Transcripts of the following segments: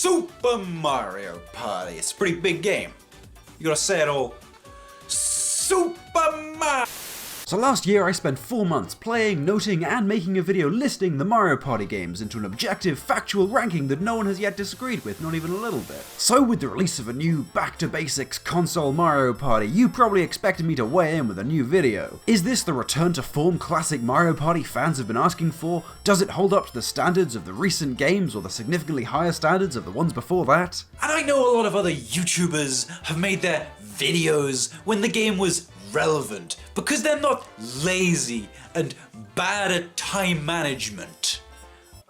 Super Mario Party. It's a pretty big game. You gotta say it all. Super Mario! So last year I spent 4 months playing, noting, and making a video listing the Mario Party games into an objective, factual ranking that no one has yet disagreed with, not even a little bit. So with the release of a new back-to-basics console Mario Party, you probably expected me to weigh in with a new video. Is this the return to form classic Mario Party fans have been asking for? Does it hold up to the standards of the recent games or the significantly higher standards of the ones before that? And I know a lot of other YouTubers have made their videos when the game was relevant, because they're not lazy and bad at time management.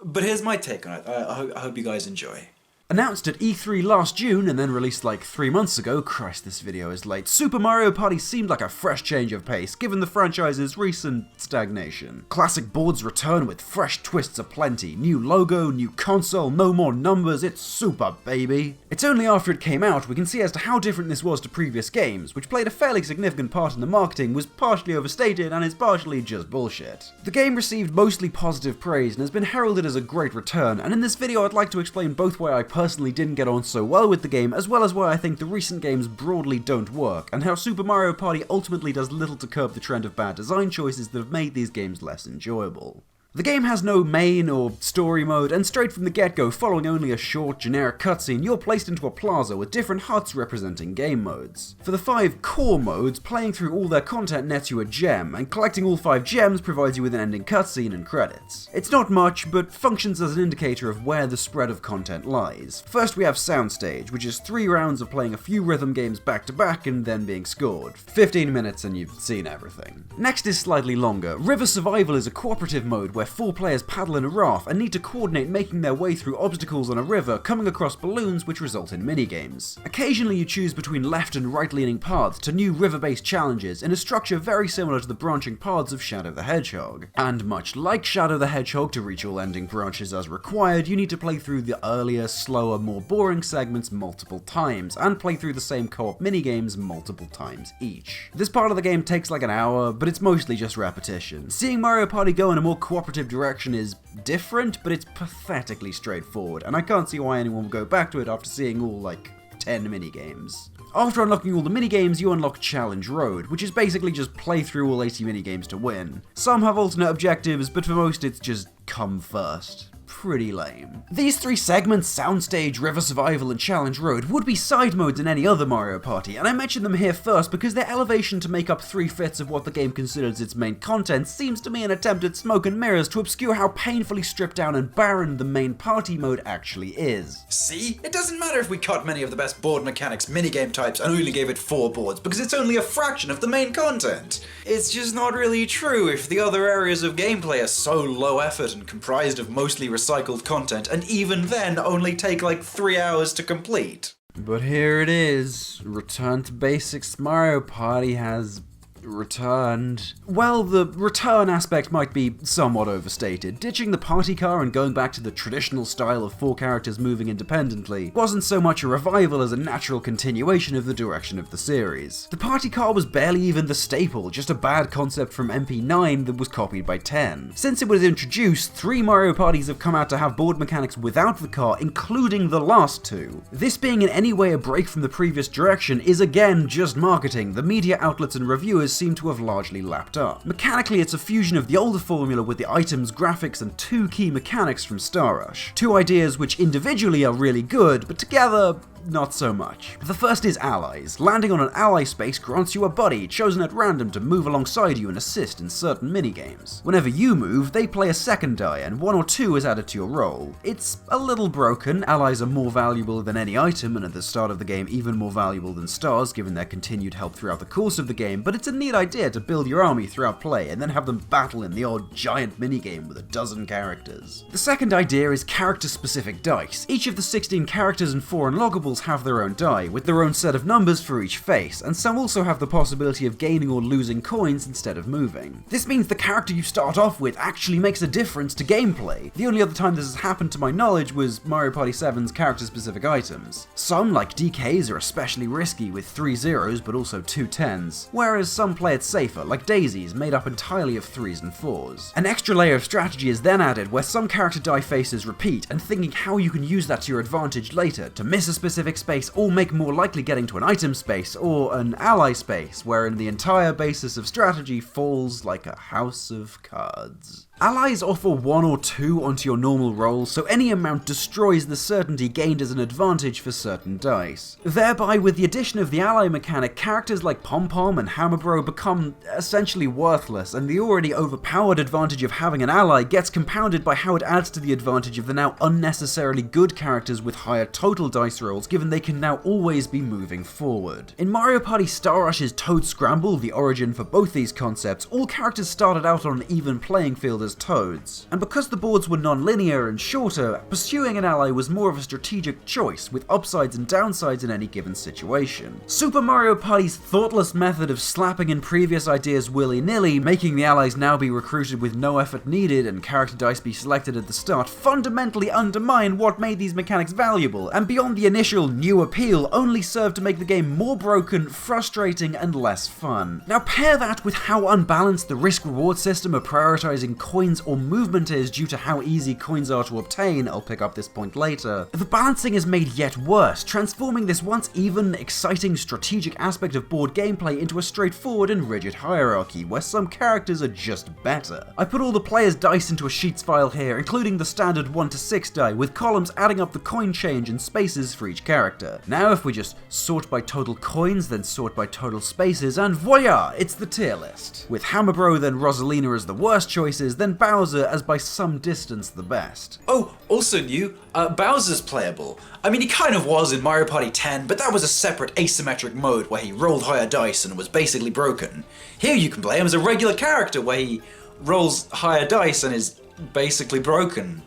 But here's my take on it. I hope you guys enjoy. Announced at E3 last June and then released like 3 months ago, Christ this video is late, Super Mario Party seemed like a fresh change of pace given the franchise's recent stagnation. Classic boards return with fresh twists aplenty, new logo, new console, no more numbers, it's super baby. It's only after it came out we can see as to how different this was to previous games, which played a fairly significant part in the marketing, was partially overstated and is partially just bullshit. The game received mostly positive praise and has been heralded as a great return, and in this video I'd like to explain both why I personally didn't get on so well with the game, as well as why I think the recent games broadly don't work, and how Super Mario Party ultimately does little to curb the trend of bad design choices that have made these games less enjoyable. The game has no main or story mode, and straight from the get-go, following only a short, generic cutscene, you're placed into a plaza with different huts representing game modes. For the 5 core modes, playing through all their content nets you a gem, and collecting all 5 gems provides you with an ending cutscene and credits. It's not much, but functions as an indicator of where the spread of content lies. First we have Soundstage, which is 3 rounds of playing a few rhythm games back to back and then being scored. 15 minutes and you've seen everything. Next is slightly longer. River Survival is a cooperative mode where 4 players paddle in a raft and need to coordinate making their way through obstacles on a river, coming across balloons which result in minigames. Occasionally you choose between left and right leaning paths to new river-based challenges in a structure very similar to the branching paths of Shadow the Hedgehog. And much like Shadow the Hedgehog, to reach all ending branches as required, you need to play through the earlier, slower, more boring segments multiple times, and play through the same co-op minigames multiple times each. This part of the game takes like an hour, but it's mostly just repetition. Seeing Mario Party go in a more cooperative direction is different, but it's pathetically straightforward, and I can't see why anyone would go back to it after seeing all like 10 minigames. After unlocking all the minigames, you unlock Challenge Road, which is basically just play through all 80 minigames to win. Some have alternate objectives, but for most it's just come first. Pretty lame. These 3 segments, Soundstage, River Survival, and Challenge Road, would be side modes in any other Mario Party, and I mention them here first because their elevation to make up 3/5 of what the game considers its main content seems to me an attempt at smoke and mirrors to obscure how painfully stripped down and barren the main party mode actually is. See? It doesn't matter if we cut many of the best board mechanics, minigame types, and only gave it 4 boards, because it's only a fraction of the main content. It's just not really true if the other areas of gameplay are so low effort and comprised of mostly recycled content, and even then only take like 3 hours to complete. But here it is. Return to Basics Mario Party has returned. Well, the return aspect might be somewhat overstated. Ditching the party car and going back to the traditional style of 4 characters moving independently wasn't so much a revival as a natural continuation of the direction of the series. The party car was barely even the staple, just a bad concept from MP9 that was copied by 10. Since it was introduced, 3 Mario Parties have come out to have board mechanics without the car, including the last 2. This being in any way a break from the previous direction is again just marketing. The media outlets and reviewers seem to have largely lapped up. Mechanically, it's a fusion of the older formula with the items, graphics, and 2 key mechanics from Star Rush. 2 ideas which individually are really good, but together, not so much. The first is allies. Landing on an ally space grants you a buddy, chosen at random to move alongside you and assist in certain minigames. Whenever you move, they play a second die, and 1 or 2 is added to your roll. It's a little broken. Allies are more valuable than any item, and at the start of the game even more valuable than stars, given their continued help throughout the course of the game, but it's a neat idea to build your army throughout play, and then have them battle in the odd giant minigame with a dozen characters. The second idea is character-specific dice. Each of the 16 characters and 4 unlockables levels have their own die, with their own set of numbers for each face, and some also have the possibility of gaining or losing coins instead of moving. This means the character you start off with actually makes a difference to gameplay. The only other time this has happened to my knowledge was Mario Party 7's character-specific items. Some, like DKs, are especially risky with 3 zeros but also 2 10s, whereas some play it safer, like Daisy's, made up entirely of 3s and 4s. An extra layer of strategy is then added where some character die faces repeat, and thinking how you can use that to your advantage later to miss a specific space or make more likely getting to an item space or an ally space, wherein the entire basis of strategy falls like a house of cards. Allies offer 1 or 2 onto your normal roll, so any amount destroys the certainty gained as an advantage for certain dice. Thereby, with the addition of the ally mechanic, characters like Pom Pom and Hammer Bro become essentially worthless, and the already overpowered advantage of having an ally gets compounded by how it adds to the advantage of the now unnecessarily good characters with higher total dice rolls, given they can now always be moving forward. In Mario Party Star Rush's Toad Scramble, the origin for both these concepts, all characters started out on an even playing field as Toads, and because the boards were non-linear and shorter, pursuing an ally was more of a strategic choice, with upsides and downsides in any given situation. Super Mario Party's thoughtless method of slapping in previous ideas willy-nilly, making the allies now be recruited with no effort needed and character dice be selected at the start, fundamentally undermine what made these mechanics valuable, and beyond the initial new appeal, only served to make the game more broken, frustrating, and less fun. Now pair that with how unbalanced the risk-reward system of prioritizing coins or movement is due to how easy coins are to obtain, I'll pick up this point later. The balancing is made yet worse, transforming this once even, exciting strategic aspect of board gameplay into a straightforward and rigid hierarchy, where some characters are just better. I put all the players' dice into a sheets file here, including the standard 1 to 6 die, with columns adding up the coin change and spaces for each character. Now if we just sort by total coins, then sort by total spaces, and voila, it's the tier list. With Hammer Bro then Rosalina as the worst choices, then Bowser as by some distance the best. Oh, also new, Bowser's playable. I mean, he kind of was in Mario Party 10, but that was a separate asymmetric mode where he rolled higher dice and was basically broken. Here you can play him as a regular character where he rolls higher dice and is basically broken.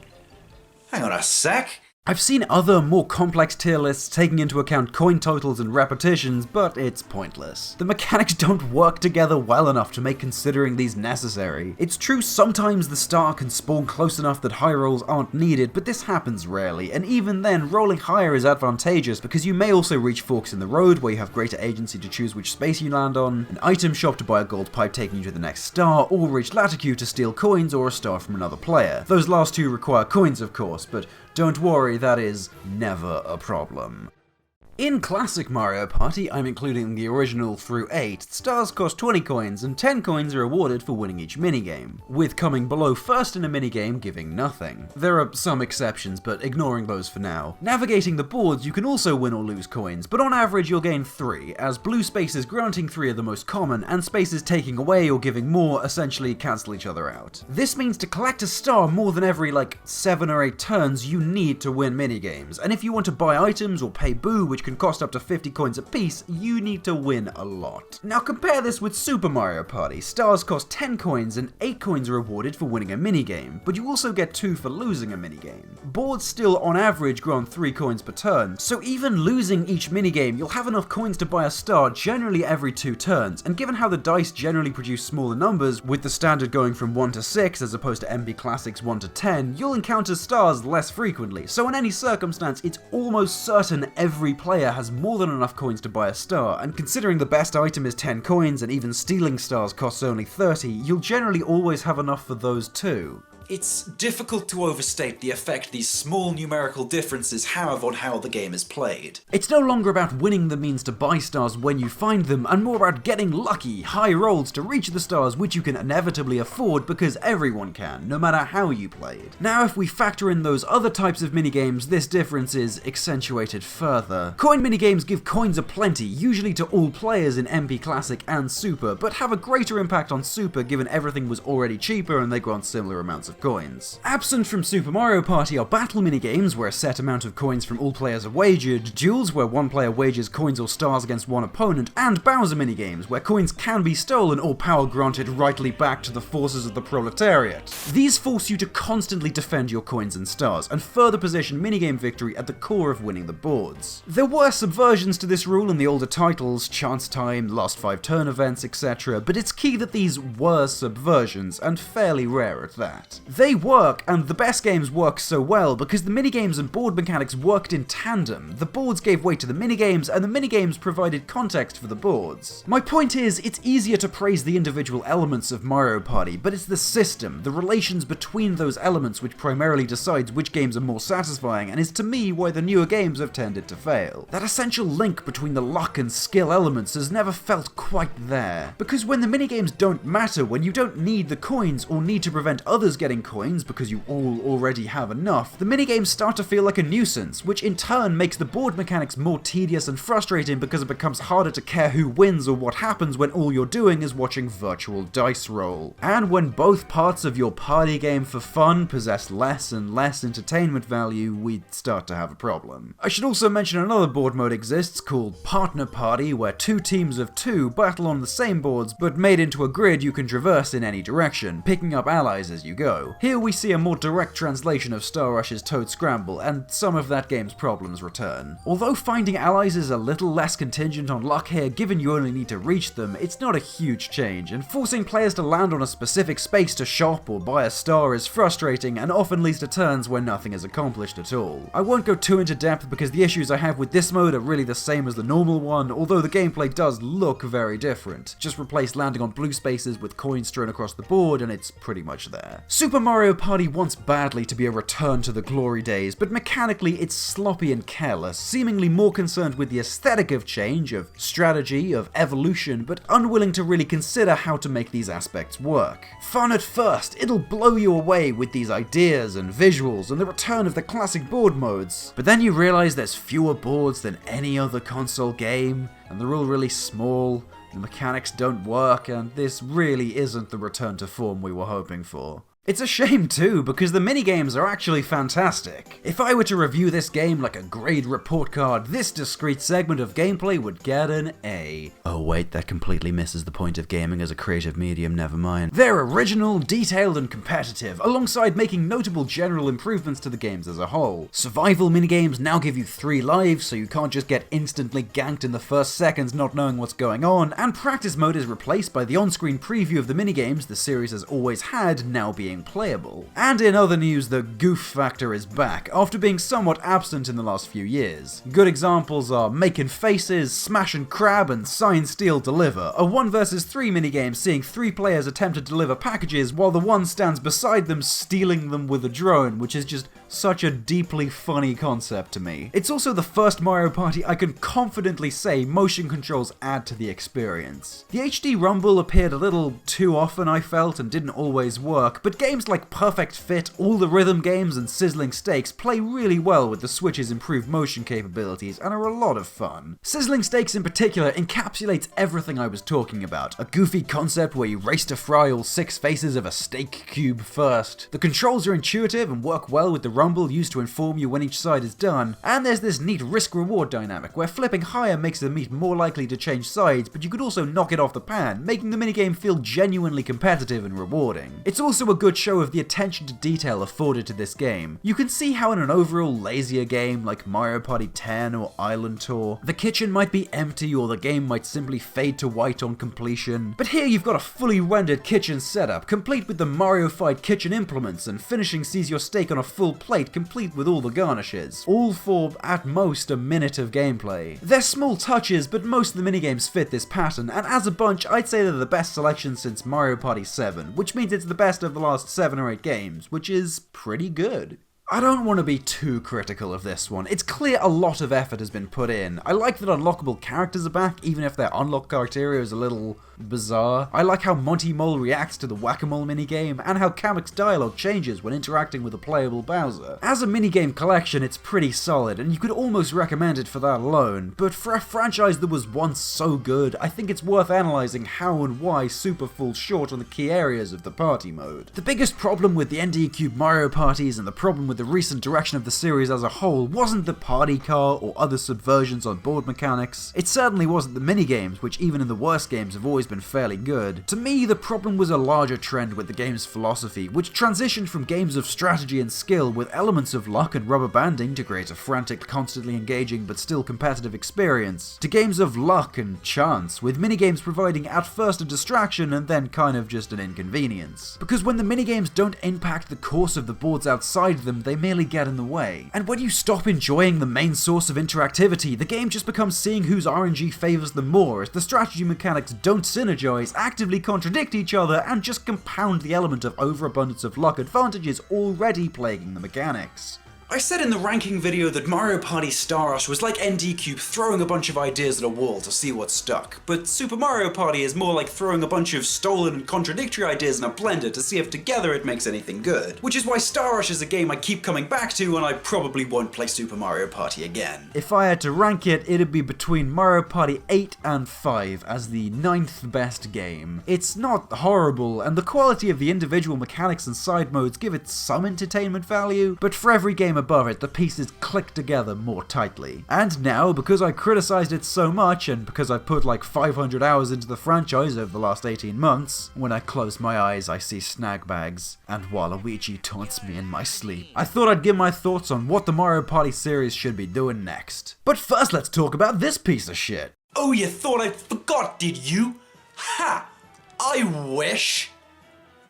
Hang on a sec. I've seen other, more complex tier lists taking into account coin totals and repetitions, but it's pointless. The mechanics don't work together well enough to make considering these necessary. It's true sometimes the star can spawn close enough that high rolls aren't needed, but this happens rarely, and even then, rolling higher is advantageous because you may also reach forks in the road where you have greater agency to choose which space you land on, an item shop to buy a gold pipe taking you to the next star, or reach Laticue to steal coins or a star from another player. Those last two require coins of course, but don't worry, that is never a problem. In Classic Mario Party, I'm including the original through 8, stars cost 20 coins and 10 coins are awarded for winning each minigame, with coming below first in a minigame giving nothing. There are some exceptions, but ignoring those for now. Navigating the boards, you can also win or lose coins, but on average you'll gain 3, as blue spaces granting 3 are the most common, and spaces taking away or giving more essentially cancel each other out. This means to collect a star more than every 7 or 8 turns, you need to win minigames, and if you want to buy items or pay boo, which can cost up to 50 coins a piece, you need to win a lot. Now compare this with Super Mario Party. Stars cost 10 coins and 8 coins are awarded for winning a minigame, but you also get 2 for losing a minigame. Boards still on average grant 3 coins per turn, so even losing each minigame, you'll have enough coins to buy a star generally every 2 turns, and given how the dice generally produce smaller numbers, with the standard going from 1 to 6 as opposed to MB Classic's 1 to 10, you'll encounter stars less frequently, so in any circumstance, it's almost certain every player has more than enough coins to buy a star, and considering the best item is 10 coins and even stealing stars costs only 30, you'll generally always have enough for those too. It's difficult to overstate the effect these small numerical differences have on how the game is played. It's no longer about winning the means to buy stars when you find them, and more about getting lucky, high rolls to reach the stars which you can inevitably afford because everyone can, no matter how you played. Now if we factor in those other types of minigames, this difference is accentuated further. Coin minigames give coins aplenty, usually to all players in MP Classic and Super, but have a greater impact on Super given everything was already cheaper and they grant similar amounts of coins. Absent from Super Mario Party are battle minigames where a set amount of coins from all players are wagered, duels where one player wagers coins or stars against one opponent, and Bowser minigames where coins can be stolen or power granted rightly back to the forces of the proletariat. These force you to constantly defend your coins and stars, and further position minigame victory at the core of winning the boards. There were subversions to this rule in the older titles, Chance Time, Last 5 Turn events, etc., but it's key that these were subversions, and fairly rare at that. They work, and the best games work so well because the minigames and board mechanics worked in tandem. The boards gave way to the minigames, and the minigames provided context for the boards. My point is, it's easier to praise the individual elements of Mario Party, but it's the system, the relations between those elements which primarily decides which games are more satisfying, and is to me why the newer games have tended to fail. That essential link between the luck and skill elements has never felt quite there. Because when the minigames don't matter, when you don't need the coins or need to prevent others getting coins because you all already have enough, the minigames start to feel like a nuisance, which in turn makes the board mechanics more tedious and frustrating because it becomes harder to care who wins or what happens when all you're doing is watching virtual dice roll. And when both parts of your party game for fun possess less and less entertainment value, we start to have a problem. I should also mention another board mode exists called Partner Party, where 2 teams of 2 battle on the same boards but made into a grid you can traverse in any direction, picking up allies as you go. Here we see a more direct translation of Star Rush's Toad Scramble, and some of that game's problems return. Although finding allies is a little less contingent on luck here, given you only need to reach them, it's not a huge change, and forcing players to land on a specific space to shop or buy a star is frustrating and often leads to turns where nothing is accomplished at all. I won't go too into depth because the issues I have with this mode are really the same as the normal one, although the gameplay does look very different. Just replace landing on blue spaces with coins strewn across the board and it's pretty much there. Super Mario Party wants badly to be a return to the glory days, but mechanically it's sloppy and careless, seemingly more concerned with the aesthetic of change, of strategy, of evolution, but unwilling to really consider how to make these aspects work. Fun at first, it'll blow you away with these ideas and visuals and the return of the classic board modes, but then you realize there's fewer boards than any other console game, and they're all really small, the mechanics don't work, and this really isn't the return to form we were hoping for. It's a shame too, because the minigames are actually fantastic. If I were to review this game like a grade report card, this discrete segment of gameplay would get an A. Oh wait, that completely misses the point of gaming as a creative medium, never mind. They're original, detailed, and competitive, alongside making notable general improvements to the games as a whole. Survival minigames now give you 3 lives, so you can't just get instantly ganked in the first seconds not knowing what's going on, and practice mode is replaced by the on-screen preview of the minigames the series has always had, now being playable. And in other news, the goof factor is back, after being somewhat absent in the last few years. Good examples are Makin' Faces, Smash and Crab, and Sign Steal Deliver, a 1 vs 3 minigame seeing 3 players attempt to deliver packages while the one stands beside them stealing them with a drone, which is just such a deeply funny concept to me. It's also the first Mario Party I can confidently say motion controls add to the experience. The HD rumble appeared a little too often, I felt, and didn't always work, but games like Perfect Fit, all the rhythm games, and Sizzling Stakes play really well with the Switch's improved motion capabilities and are a lot of fun. Sizzling Stakes in particular encapsulates everything I was talking about. A goofy concept where you race to fry all 6 faces of a steak cube first. The controls are intuitive and work well with the rumble used to inform you when each side is done, and there's this neat risk-reward dynamic where flipping higher makes the meat more likely to change sides, but you could also knock it off the pan, making the minigame feel genuinely competitive and rewarding. It's also a good show of the attention to detail afforded to this game. You can see how in an overall lazier game like Mario Party 10 or Island Tour, the kitchen might be empty or the game might simply fade to white on completion, but here you've got a fully rendered kitchen setup, complete with the Mario-fied kitchen implements, and finishing sees your steak on a full plate complete with all the garnishes, all for, at most, a minute of gameplay. They're small touches, but most of the minigames fit this pattern, and as a bunch, I'd say they're the best selection since Mario Party 7, which means it's the best of the last 7 or 8 games, which is pretty good. I don't want to be too critical of this one. It's clear a lot of effort has been put in. I like that unlockable characters are back, even if their unlock criteria is a little, bizarre. I like how Monty Mole reacts to the Whack-A-Mole minigame, and how Kamek's dialogue changes when interacting with a playable Bowser. As a minigame collection, it's pretty solid, and you could almost recommend it for that alone, but for a franchise that was once so good, I think it's worth analysing how and why Super falls short on the key areas of the party mode. The biggest problem with the ND Cube Mario parties, and the problem with the recent direction of the series as a whole, wasn't the party car or other subversions on board mechanics. It certainly wasn't the minigames, which even in the worst games have always been fairly good. To me, the problem was a larger trend with the game's philosophy, which transitioned from games of strategy and skill with elements of luck and rubber banding to create a frantic, constantly engaging but still competitive experience, to games of luck and chance, with minigames providing at first a distraction and then kind of just an inconvenience. Because when the minigames don't impact the course of the boards outside them, they merely get in the way. And when you stop enjoying the main source of interactivity, the game just becomes seeing whose RNG favours them more, as the strategy mechanics don't synergize, actively contradict each other, and just compound the element of overabundance of luck advantages already plaguing the mechanics. I said in the ranking video that Mario Party Star Rush was like ND Cube throwing a bunch of ideas at a wall to see what stuck, but Super Mario Party is more like throwing a bunch of stolen and contradictory ideas in a blender to see if together it makes anything good. Which is why Star Rush is a game I keep coming back to, and I probably won't play Super Mario Party again. If I had to rank it, it'd be between Mario Party 8 and 5 as the 9th best game. It's not horrible, and the quality of the individual mechanics and side modes give it some entertainment value, but for every game above it, the pieces click together more tightly. And now, because I criticized it so much, and because I put like 500 hours into the franchise over the last 18 months, when I close my eyes I see snag bags, and Waluigi taunts me in my sleep. I thought I'd give my thoughts on what the Mario Party series should be doing next. But first let's talk about this piece of shit. Oh, you thought I forgot, did you? Ha! I wish!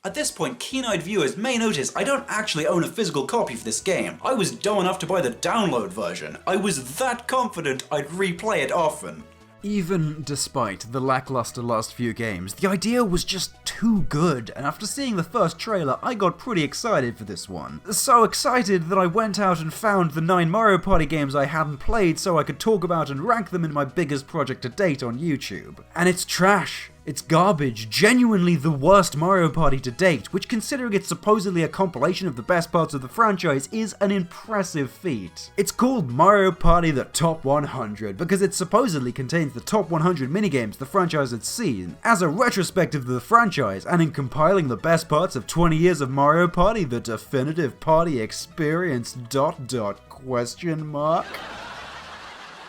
At this point, keen-eyed viewers may notice I don't actually own a physical copy for this game. I was dumb enough to buy the download version. I was that confident I'd replay it often. Even despite the lackluster last few games, the idea was just too good, and after seeing the first trailer, I got pretty excited for this one. So excited that I went out and found the 9 Mario Party games I hadn't played so I could talk about and rank them in my biggest project to date on YouTube. And it's trash. It's garbage, genuinely the worst Mario Party to date, which considering it's supposedly a compilation of the best parts of the franchise is an impressive feat. It's called Mario Party The Top 100 because it supposedly contains the top 100 minigames the franchise had seen, as a retrospective of the franchise, and in compiling the best parts of 20 years of Mario Party, the definitive party experience ...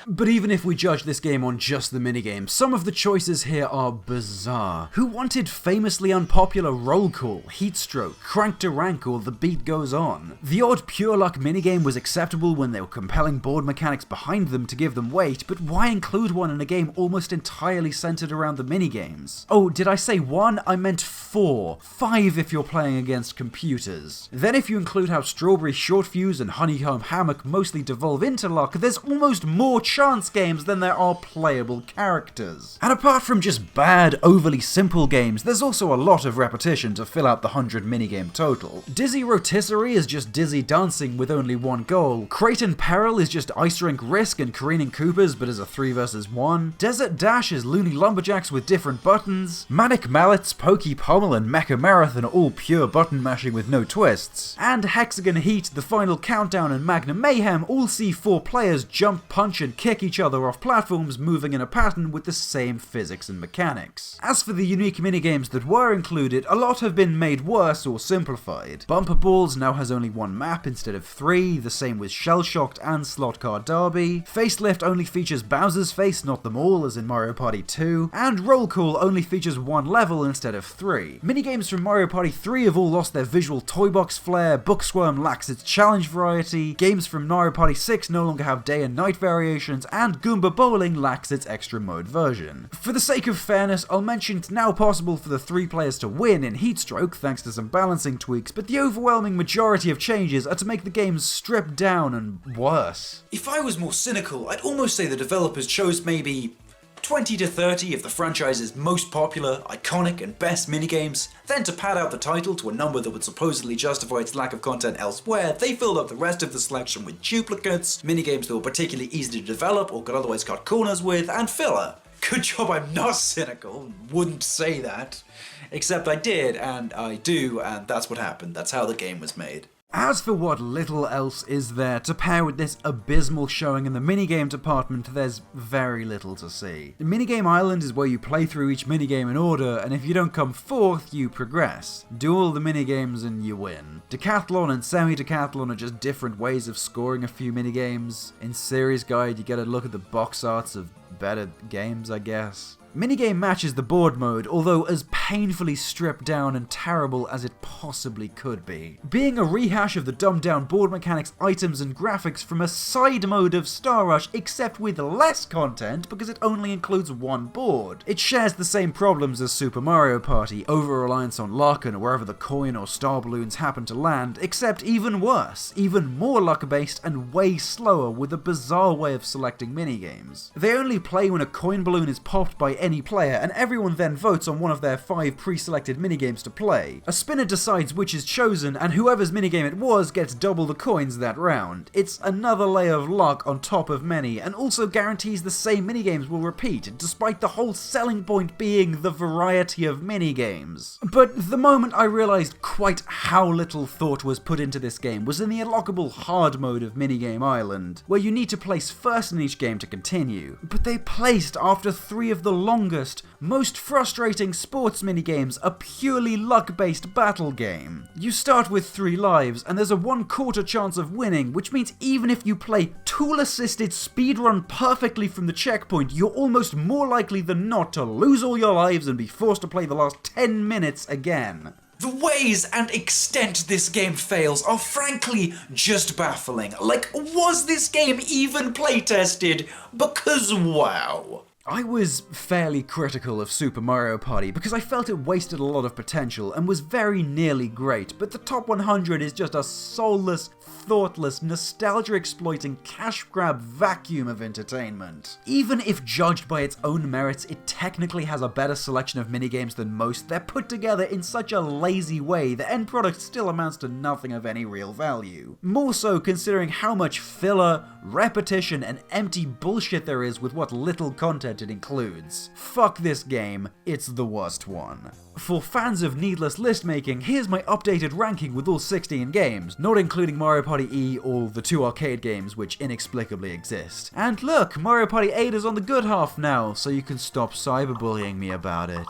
But even if we judge this game on just the minigames, some of the choices here are bizarre. Who wanted famously unpopular Roll Call, Heatstroke, Crank to Rank, or The Beat Goes On? The odd Pure Luck minigame was acceptable when there were compelling board mechanics behind them to give them weight, but why include one in a game almost entirely centered around the minigames? Oh, did I say 1? I meant 4. 5 if you're playing against computers. Then if you include how Strawberry Short Fuse and Honeycomb Hammock mostly devolve into luck, there's almost more chance games than there are playable characters. And apart from just bad, overly simple games, there's also a lot of repetition to fill out the 100 minigame total. Dizzy Rotisserie is just dizzy dancing with only one goal. Creighton Peril is just Ice Rink Risk and Careening Coopers but as a 3 vs 1. Desert Dash is Looney Lumberjacks with different buttons. Manic Mallets, Pokey Pommel and Mecha Marathon are all pure button mashing with no twists. And Hexagon Heat, The Final Countdown and Magnum Mayhem all see 4 players jump, punch and kick each other off platforms moving in a pattern with the same physics and mechanics. As for the unique minigames that were included, a lot have been made worse or simplified. Bumper Balls now has only 1 map instead of 3, the same with Shell Shocked and Slot Car Derby. Facelift only features Bowser's face, not them all, as in Mario Party 2, and Roll Call only features 1 level instead of 3. Minigames from Mario Party 3 have all lost their visual toy box flair, Booksworm lacks its challenge variety, games from Mario Party 6 no longer have day and night variations, and Goomba Bowling lacks its extra mode version. For the sake of fairness, I'll mention it's now possible for the 3 players to win in Heatstroke thanks to some balancing tweaks, but the overwhelming majority of changes are to make the game stripped down and worse. If I was more cynical, I'd almost say the developers chose maybe 20 to 30 of the franchise's most popular, iconic, and best minigames, then to pad out the title to a number that would supposedly justify its lack of content elsewhere, they filled up the rest of the selection with duplicates, minigames that were particularly easy to develop or could otherwise cut corners with, and filler. Good job I'm not cynical, wouldn't say that. Except I did, and I do, and that's what happened. That's how the game was made. As for what little else is there to pair with this abysmal showing in the minigame department, there's very little to see. Minigame Island is where you play through each minigame in order, and if you don't come fourth, you progress. Do all the minigames and you win. Decathlon and Semi-Decathlon are just different ways of scoring a few minigames. In Series Guide, you get a look at the box arts of better games, I guess. Minigame Match is the board mode, although as painfully stripped down and terrible as it possibly could be. Being a rehash of the dumbed down board mechanics, items and graphics from a side mode of Star Rush, except with less content because it only includes one board. It shares the same problems as Super Mario Party, over-reliance on luck and wherever the coin or star balloons happen to land, except even worse, even more luck-based and way slower with a bizarre way of selecting minigames. They only play when a coin balloon is popped by any player, and everyone then votes on one of their 5 pre-selected minigames to play. A spinner decides which is chosen, and whoever's minigame it was gets double the coins that round. It's another layer of luck on top of many, and also guarantees the same minigames will repeat, despite the whole selling point being the variety of minigames. But the moment I realized quite how little thought was put into this game was in the unlockable hard mode of Minigame Island, where you need to place first in each game to continue. But they placed after 3 of the longest, most frustrating sports minigames, a purely luck-based battle game. You start with 3 lives, and there's a 1/4 chance of winning, which means even if you play tool-assisted speedrun perfectly from the checkpoint, you're almost more likely than not to lose all your lives and be forced to play the last 10 minutes again. The ways and extent this game fails are frankly just baffling. Like, was this game even playtested? Because wow. I was fairly critical of Super Mario Party because I felt it wasted a lot of potential and was very nearly great, but the top 100 is just a soulless, thoughtless, nostalgia-exploiting cash grab vacuum of entertainment. Even if judged by its own merits, it technically has a better selection of minigames than most. They're put together in such a lazy way, the end product still amounts to nothing of any real value. More so considering how much filler, repetition, and empty bullshit there is with what little content it includes. Fuck this game, it's the worst one. For fans of needless list making, here's my updated ranking with all 16 games, not including Mario Party E or the 2 arcade games which inexplicably exist. And look, Mario Party 8 is on the good half now, so you can stop cyberbullying me about it.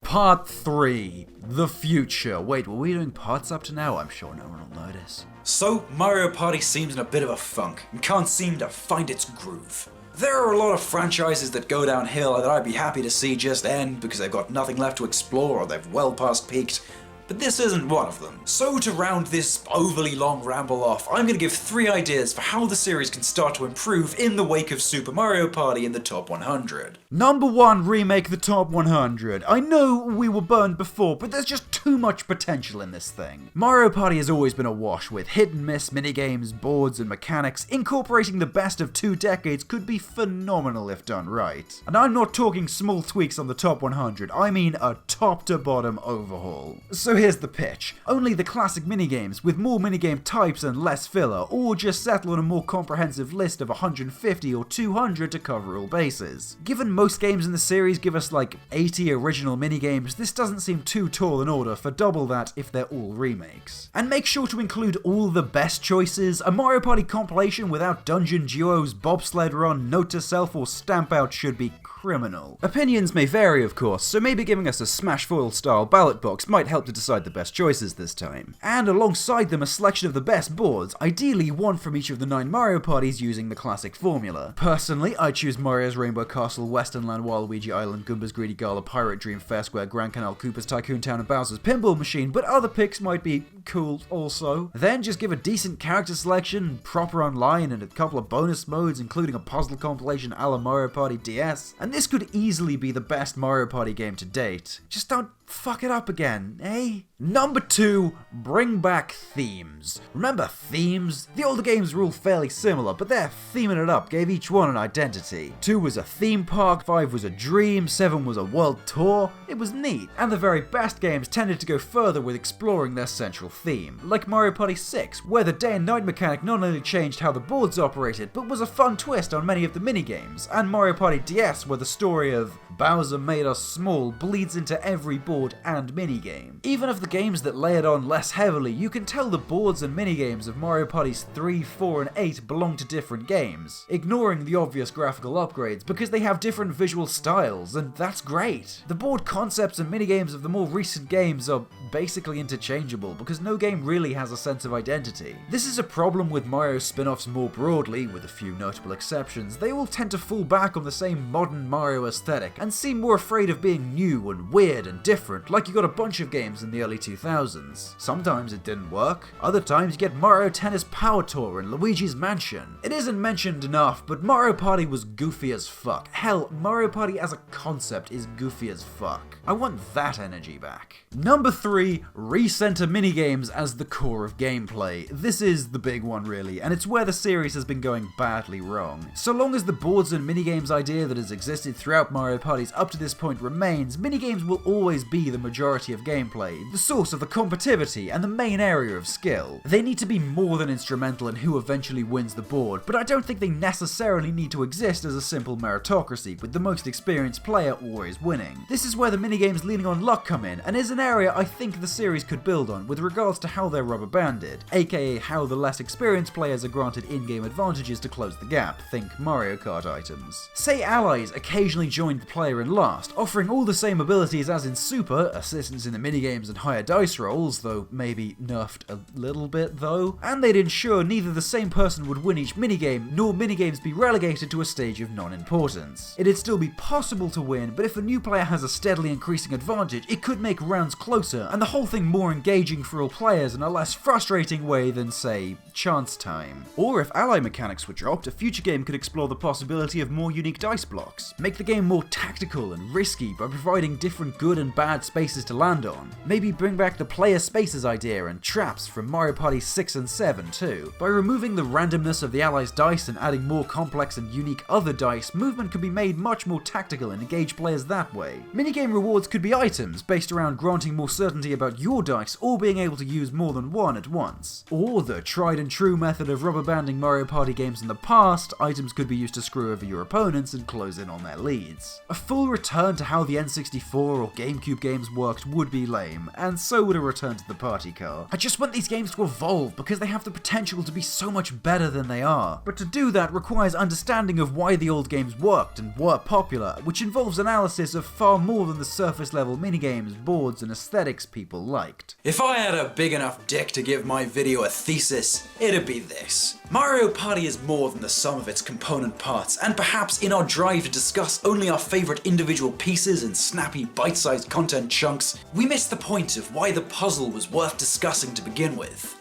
Part 3. The future. Wait, were we doing parts up to now? I'm sure no one will notice. So, Mario Party seems in a bit of a funk and can't seem to find its groove. There are a lot of franchises that go downhill that I'd be happy to see just end because they've got nothing left to explore or they've well past peaked, but this isn't one of them. So to round this overly long ramble off, I'm going to give 3 ideas for how the series can start to improve in the wake of Super Mario Party in the top 100. Number 1, remake the top 100. I know we were burned before, but there's just too much potential in this thing. Mario Party has always been a wash with hit and miss minigames, boards, and mechanics. Incorporating the best of 2 decades could be phenomenal if done right. And I'm not talking small tweaks on the top 100, I mean a top to bottom overhaul. So here's the pitch. Only the classic minigames with more minigame types and less filler, or just settle on a more comprehensive list of 150 or 200 to cover all bases. Given most games in the series give us like 80 original minigames, this doesn't seem too tall an order for double that if they're all remakes. And make sure to include all the best choices. A Mario Party compilation without dungeon duos, bobsled run, note to self, or stamp out should be criminal. Opinions may vary of course, so maybe giving us a Smash Foil style ballot box might help to decide the best choices this time. And alongside them a selection of the best boards, ideally one from each of the 9 Mario parties using the classic formula. Personally, I choose Mario's Rainbow Castle, Western Land, Waluigi Island, Goomba's Greedy Gala, Pirate Dream, Fair Square, Grand Canal, Koopa's Tycoon Town, and Bowser's Pinball Machine, but other picks might be cool also. Then just give a decent character selection, proper online, and a couple of bonus modes including a puzzle compilation a la Mario Party DS, and this could easily be the best Mario Party game to date. Just don't fuck it up again, eh? Number 2, bring back themes. Remember themes? The older games were all fairly similar, but their theming it up gave each one an identity. 2 was a theme park, 5 was a dream, 7 was a world tour. It was neat, and the very best games tended to go further with exploring their central theme, like Mario Party 6, where the day and night mechanic not only changed how the boards operated, but was a fun twist on many of the minigames, and Mario Party DS, where the story of Bowser made us small bleeds into every board and minigame. Even of the games that lay it on less heavily, you can tell the boards and minigames of Mario Parties 3, 4, and 8 belong to different games, ignoring the obvious graphical upgrades because they have different visual styles, and that's great. The board concepts and minigames of the more recent games are basically interchangeable because no game really has a sense of identity. This is a problem with Mario spin-offs more broadly, with a few notable exceptions. They all tend to fall back on the same modern Mario aesthetic and seem more afraid of being new and weird and different, like you got a bunch of games in the early 2000s. Sometimes it didn't work, other times you get Mario Tennis Power Tour and Luigi's Mansion. It isn't mentioned enough, but Mario Party was goofy as fuck. Hell, Mario Party as a concept is goofy as fuck. I want that energy back. Number 3, recenter minigames as the core of gameplay. This is the big one really, and it's where the series has been going badly wrong. So long as the boards and minigames idea that has existed throughout Mario Parties up to this point remains, minigames will always be the majority of gameplay, the source of the competitivity, and the main area of skill. They need to be more than instrumental in who eventually wins the board, but I don't think they necessarily need to exist as a simple meritocracy, with the most experienced player always winning. This is where the minigames leaning on luck come in, and is an area I think the series could build on with regards to how they're rubber banded, aka how the less experienced players are granted in-game advantages to close the gap, think Mario Kart items. Say allies occasionally joined the player in last, offering all the same abilities as in Super, assistance in the minigames and higher dice rolls, though maybe nerfed a little bit though, and they'd ensure neither the same person would win each minigame, nor minigames be relegated to a stage of non-importance. It'd still be possible to win, but if a new player has a steadily increasing advantage, it could make rounds closer, and the whole thing more engaging for all players in a less frustrating way than, say, chance time. Or if ally mechanics were dropped, a future game could explore the possibility of more unique dice blocks, make the game more tactical and risky by providing different good and bad spaces to land on. Maybe bring back the player spaces idea and traps from Mario Party 6 and 7 too. By removing the randomness of the allies' dice and adding more complex and unique other dice, movement could be made much more tactical and engage players that way. Minigame rewards could be items based around granting more certainty about your dice or being able to use more than one at once. Or the tried and true method of rubber banding Mario Party games in the past, items could be used to screw over your opponents and close in on their leads. A full return to how the N64 or GameCube games worked would be lame, and so would a return to the party car. I just want these games to evolve because they have the potential to be so much better than they are. But to do that requires understanding of why the old games worked and were popular, which involves analysis of far more than the surface level minigames, boards, and aesthetics people liked. If I had a big enough dick to give my video a thesis, it'd be this. Mario Party is more than the sum of its component parts, and perhaps in our drive to discuss only our favourite individual pieces and snappy bite-sized content chunks, we miss the point of why the puzzle was worth discussing to begin with.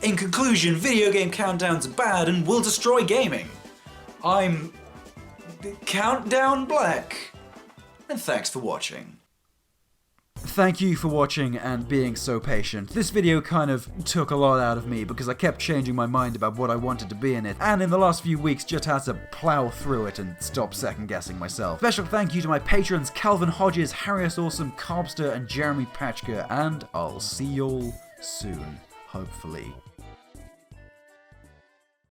In conclusion, video game countdowns are bad and will destroy gaming. I'm Countdown Black, and thanks for watching. Thank you for watching and being so patient. This video kind of took a lot out of me because I kept changing my mind about what I wanted to be in it, and in the last few weeks just had to plow through it and stop second guessing myself. Special thank you to my patrons Calvin Hodges, Harrius Awesome, Cobster, and Jeremy Patchka, and I'll see y'all soon, hopefully.